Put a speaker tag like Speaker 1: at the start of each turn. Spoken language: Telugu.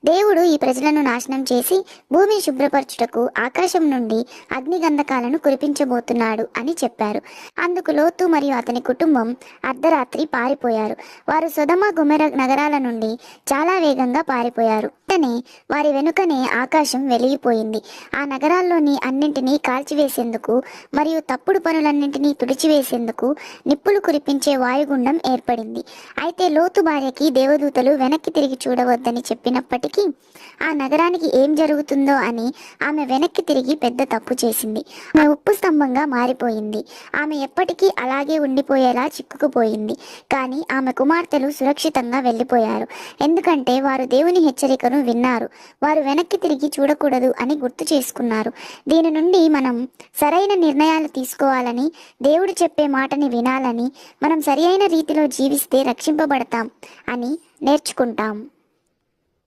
Speaker 1: దేవుడు ఈ ప్రజలను నాశనం చేసి భూమిని శుభ్రపరచుటకు ఆకాశం నుండి అగ్నిగంధకాలను కురిపించబోతున్నాడు అని చెప్పారు. అందుకు లోతు మరియు అతని కుటుంబం అర్ధరాత్రి పారిపోయారు. వారు సొదొమ గొమొర్రా నగరాల నుండి చాలా వేగంగా పారిపోయారు. వెంటనే వారి వెనుకనే ఆకాశం వెలిగిపోయింది. ఆ నగరాల్లోని అన్నింటినీ కాల్చివేసేందుకు మరియు తప్పుడు పనులన్నింటినీ తుడిచివేసేందుకు నిప్పులు కురిపించే వాయుగుండం ఏర్పడింది. అయితే లోతు భార్యకి దేవదూతలు వెనక్కి తిరిగి చూడవద్దని చెప్పినప్పటికీ ఆ నగరానికి ఏం జరుగుతుందో అని ఆమె వెనక్కి తిరిగి పెద్ద తప్పు చేసింది. ఆమె ఉప్పు స్తంభంగా మారిపోయింది. ఆమె ఎప్పటికీ అలాగే ఉండిపోయేలా చిక్కుకుపోయింది. కానీ ఆమె కుమార్తెలు సురక్షితంగా వెళ్ళిపోయారు, ఎందుకంటే వారు దేవుని హెచ్చరికను విన్నారు. వారు వెనక్కి తిరిగి చూడకూడదు అని గుర్తు చేసుకున్నారు. దీని నుండి మనం సరైన నిర్ణయాలు తీసుకోవాలని, దేవుడు చెప్పే మాటని వినాలని, మనం సరియైన రీతిలో జీవిస్తే రక్షింపబడతాం అని నేర్చుకుంటాం.